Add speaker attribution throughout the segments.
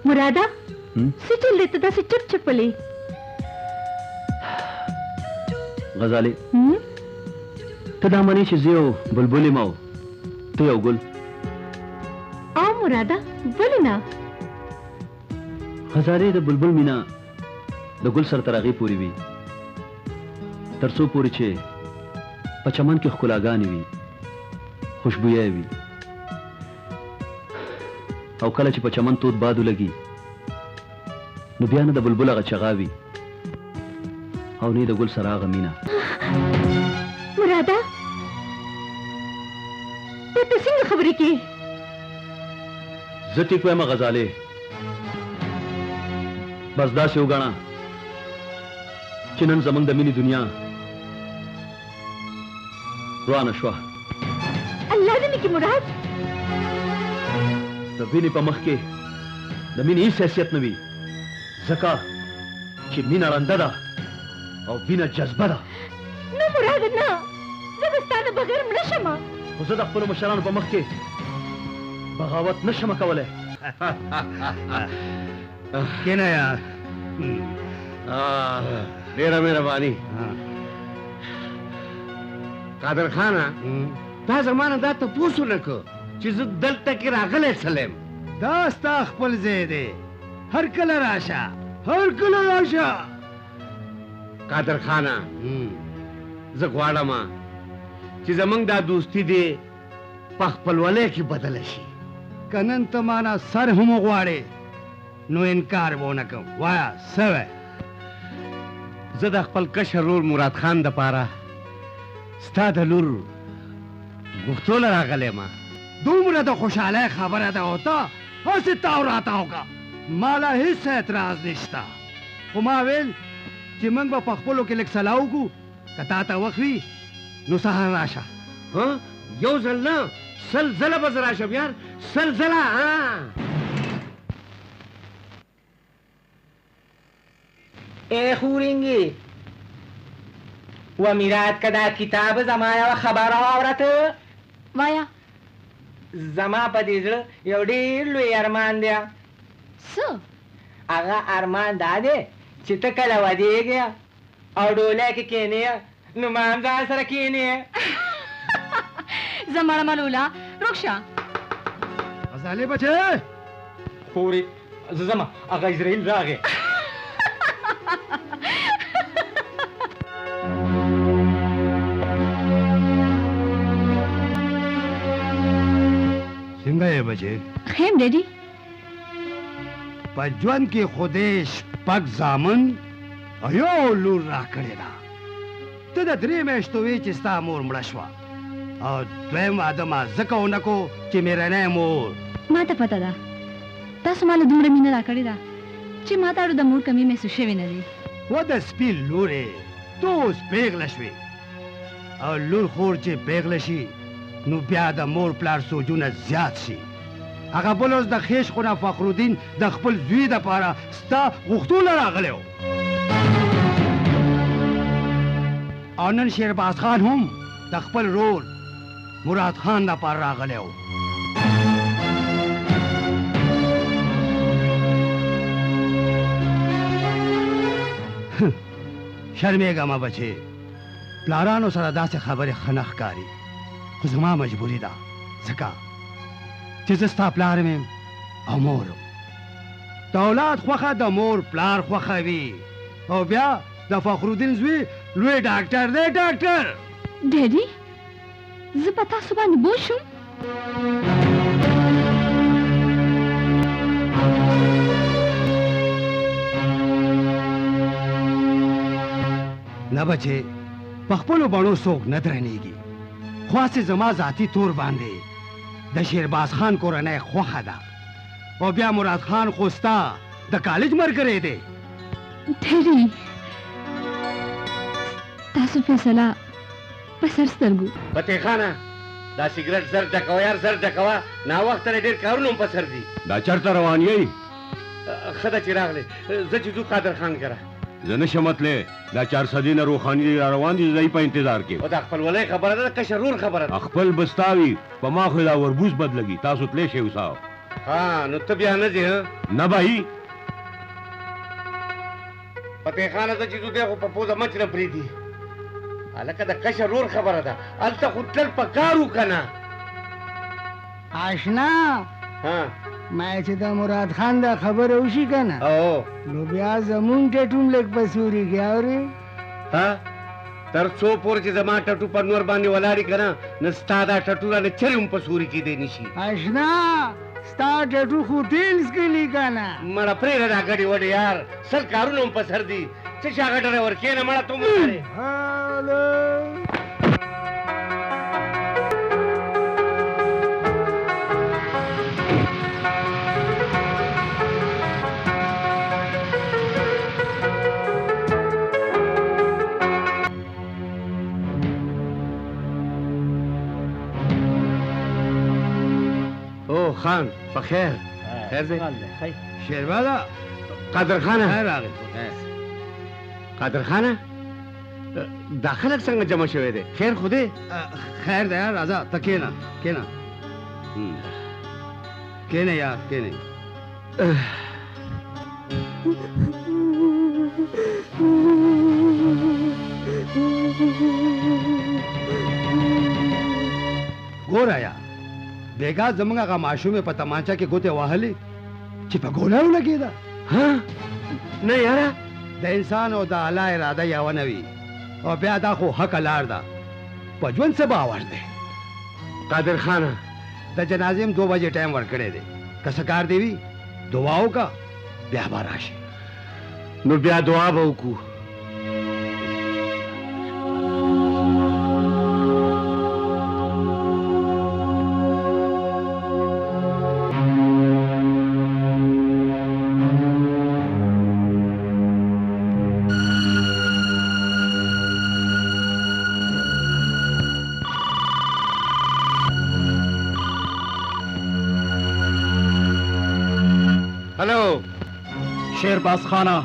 Speaker 1: मुरादा सिचल देता था सिचप चपले
Speaker 2: غزالي ته دا منی چې زه یو بلبلې ما ته یو ګل
Speaker 1: او مراده ولې نه
Speaker 2: غزالي د بلبل مینا د ګل سره تر هغې پورې وي تر څو پورې چې په چمن کې ښکلاګانې وي خوشبویه وي او کله چې په چمن تود باد ولګي نو بیا نه د بلبل هغه چغا وي او نه د ګل سره هغه مینه
Speaker 1: مراده ته څنګه خبرې کې
Speaker 2: زه ټیک وایم غزالې بس داسې وګڼه چې نن زموږ د مینې دنیا روانه شوه
Speaker 1: الله دې نه کې مراد
Speaker 2: د وینې په مخ کې د مینې هیڅ حیثیت نه وي ځکه چې مینه ړنده ده او وینه جذبه ده
Speaker 1: نه مراد نه زه به ستا نه بغیر مړه شمه
Speaker 2: خو زه د خپلو مشرانو په مخ کې بغاوت نه شم کولی
Speaker 3: کېنه یار
Speaker 4: ډېره مهرباني قادر خانه تا زمانه دا تپوس ونه کړ چې زه دلته کې راغلی سلیم
Speaker 3: دا ستا خپل ځای دی هر کله راشه هر کله راشه
Speaker 4: قادر خانه زه غواړم چې زمونږ دا دوستي دې په خپلولۍ کې بدله شي
Speaker 3: که نن ته مانا سر هم وغواړې نو انکار به ونه کوم وایه څه وی
Speaker 4: زه د خپل کشر رور مراد خان دپاره ستا د لور غوښتو له راغلی یم
Speaker 3: دومره د خوشحالۍ خبره ده او ته هسې تاو راتاو کا مالا هیڅ اعتراض نشته خو ما ویل چې موږ به په خپلو کې لږ سلا وکړو که تا ته وخت وي نو سهار راشه
Speaker 4: یو ځل نه سل ځله به زه راشم یار سل ځله
Speaker 5: اے خورنگی و میراد کدا کتاب زما یو خبره واورته
Speaker 1: وایا
Speaker 5: زما په دې زړه یو ډېر لوی ارمان دی
Speaker 1: څه
Speaker 5: هغه ارمان دا دی چې ته کله ودېږې او ډولۍ کې کښېنې نو ما هم ځان سره کښېنې
Speaker 1: زمړه ملوله رخصه
Speaker 3: غزالې بچې
Speaker 5: خورې زه ځمه هغه اسرائیل راغی
Speaker 3: څنګه یې بچې
Speaker 1: خیم ډیډي
Speaker 3: په ژوند کې خدای شپږ زامن او یو لور راکړې ده ته د 3 میاشتو وې چې ستا مور مړه شوه او دویم واده ما ځکه ونه کو چې مېرنۍ مور
Speaker 1: ما ته پته ده تاسو ماله دومره مینه راکړې ده چې ما ته اړو د مور کمی محسوس شوې نه دی
Speaker 3: و د سپي لورې ته اوس پیغله شوې او لور خور چې پیغله شي نو بیا د مور پلار سوجونه زیات شي هغه بل اوس د خیش خونه فخرالدین د خپل زوی دپاره ستا غوښتو راغلی و او نن شیرباز خان هم د خپل رور مراد خان دپاره راغلی و شرمېږه مه بچې پلارانو سره داسې خبرې ښه نه ښکاري خو زما مجبوري ده ځکه چې زه ستا پلار یم او مور د اولاد خوښه د مور پلار خوښه وي او بیا د فخرالدین زوی لوی ډاکټر دی ډاکټر
Speaker 1: ډیډي زه په تاسو باندې بوج شم
Speaker 3: نه بچې په خپلو بڼو څوک نه درنېږي خو هسې زما ذاتي تور باندې د شیرباز خان کورنۍ خوښه ده او بیا مراد خان خو ستا د کالج ملګری دی
Speaker 1: ډیډي تاسو فیصله په سر سترګو
Speaker 4: فتح خانه دا سګرټ زر ډکوه یار زر ډکوه ناوخته نه ډېر کارونه هم په سر دي
Speaker 2: دا چېرته روان یې
Speaker 4: ښه ده چې راغلی زه چې ځو قادر خان کره
Speaker 2: زه نشم تللی دا 400 نه روخاني را روان دي زه په انتظار کې
Speaker 4: او دا خپلولۍ خبره ده د کشر رور خبره ده
Speaker 2: خپل بستاوي په ما خو دا وربوز بد لګي تاسو تللی شئ اوسه
Speaker 4: ها نو ته بیا نه ځې ها؟
Speaker 3: نه بھائی
Speaker 4: فتح خانه ته چې دی خو په پوزه مچ نه پرېږدي هلکه د کشر ورور خبره ده هلته خو تلل په کار و که نه
Speaker 6: آشنا
Speaker 4: ها
Speaker 6: ما چې د مراد خان دا خبره وشي که نه
Speaker 4: او
Speaker 6: نو بیا زمونږ ټټوم لږ په سوري کې اورې
Speaker 4: ها تر څو پورې چې زما ټټو په نور باندې ولاړې که نه نو ستا دا ټټو رانه چرې هم په سوري کېدی نه شي
Speaker 6: آشنا ستا ټټو خو تیل څکلي که نه
Speaker 4: مړه پرېږده دا ګډې وډې یار سل کارونه هم په سر دي څه شي هغه ډرایور کښېنه مړه ته ومرې او خان په خیر خیر دی
Speaker 3: شیربادا
Speaker 4: قادر خانه
Speaker 3: خیر راغی
Speaker 4: قادر خانه دا خلک څنګه جمع شوی دی خیر خو دی
Speaker 3: خیر دی یار راځه ته کېنه کېنه کېنه یار کېنه ګوره یار بیګا زمونږ هغه ماشومې په تمانچه کې ګوتې وهلې چې په ګوله ولګېده
Speaker 4: ها نه یاره
Speaker 3: د انسان او د الله اراده یوه نه وي او بیا دا خو حقه لار ده په ژوند څه باور دی
Speaker 4: قادر خانه
Speaker 3: د جنازې هم 2 بجې ټایم ورکړی دی که څه کار دی وي دعا وکړه بیا به راشي
Speaker 4: نو بیا دعا به وکړو هلو
Speaker 7: شیرباز خانه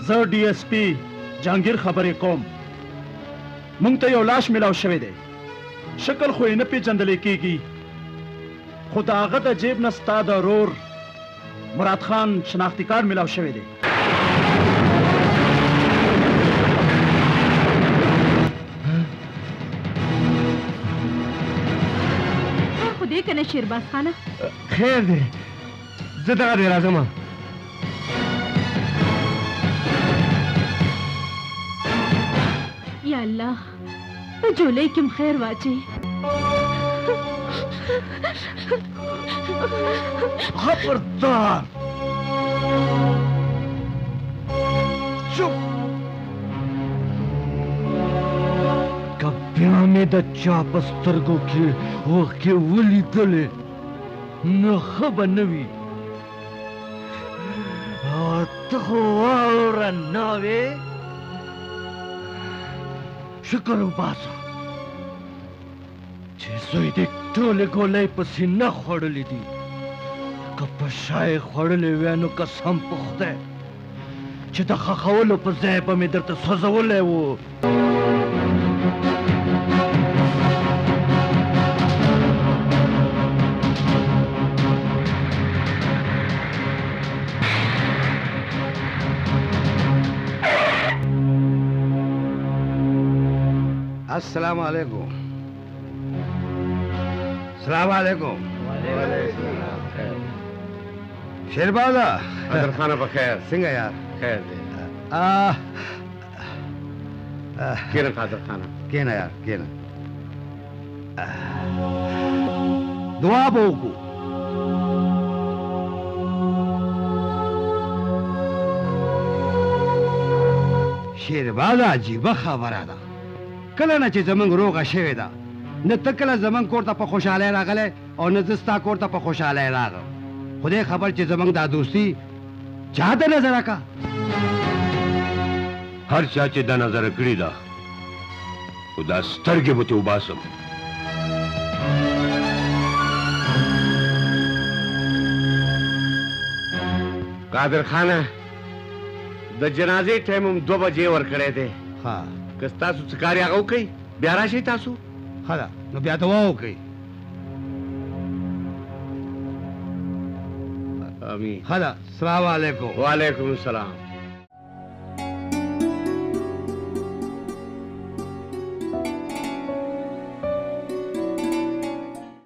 Speaker 7: زه ډي اس پی جهانگیر خبرې کوم مونږ ته یو لاش ملاو شوی دی شکل خو یې نه پیژندلی کېږي خو د هغه د جیب نه ستا د ورور مراد خان شناختی کارت ملاو شوی دی
Speaker 1: خو دې که نه شیرباز خانه
Speaker 4: خیر دی زه دغه دی راځم
Speaker 1: یا الله په جولۍ کې م خیر واچوي
Speaker 7: خبردار چپ که بیا مې د چا په سترګو کې اوښکې ولیدلې نو ښه به نه وي او ته خو واوره ناوې شکر وباسه چې زوی دې ټولې ګولۍ پسې نه خوړلې دي که په شا یې خوړلې وی نو قسم په خدای چې د ښخولو په ځای به مې درته سوځولی و
Speaker 3: السلام علیکم السلام علیکم شیربادا
Speaker 4: قادر خانه په خیر
Speaker 3: څنګه یار
Speaker 4: خیر دی کښېنه قادر خانه
Speaker 3: کېنه یار کېنه دعا به وکړو شیربادا عجیبه خبره ده کله نه چې زمونږ روغه شوې ده نه ته کله زمونږ کور ته په خوشحالۍ راغلی او نه زه ستا کور ته په خوشحالۍ راغلم خدای خبر چې زمونږ دا دوستي چا ته نظره کا
Speaker 8: هر چا چې دا نظر کړی ده خو دا سترګې به ترې وباسم
Speaker 4: قادر خانه د جنازې ټایم هم 2 بجې ورکړی دی
Speaker 3: ها
Speaker 4: که ستاسو څه کار یې هغه وکئ بیا راشئ تاسو
Speaker 3: ښه ده نو بیا دعا وکړئ
Speaker 4: आमीन।
Speaker 3: हला सलाम वालेकुम।
Speaker 4: वालेकुम सलाम।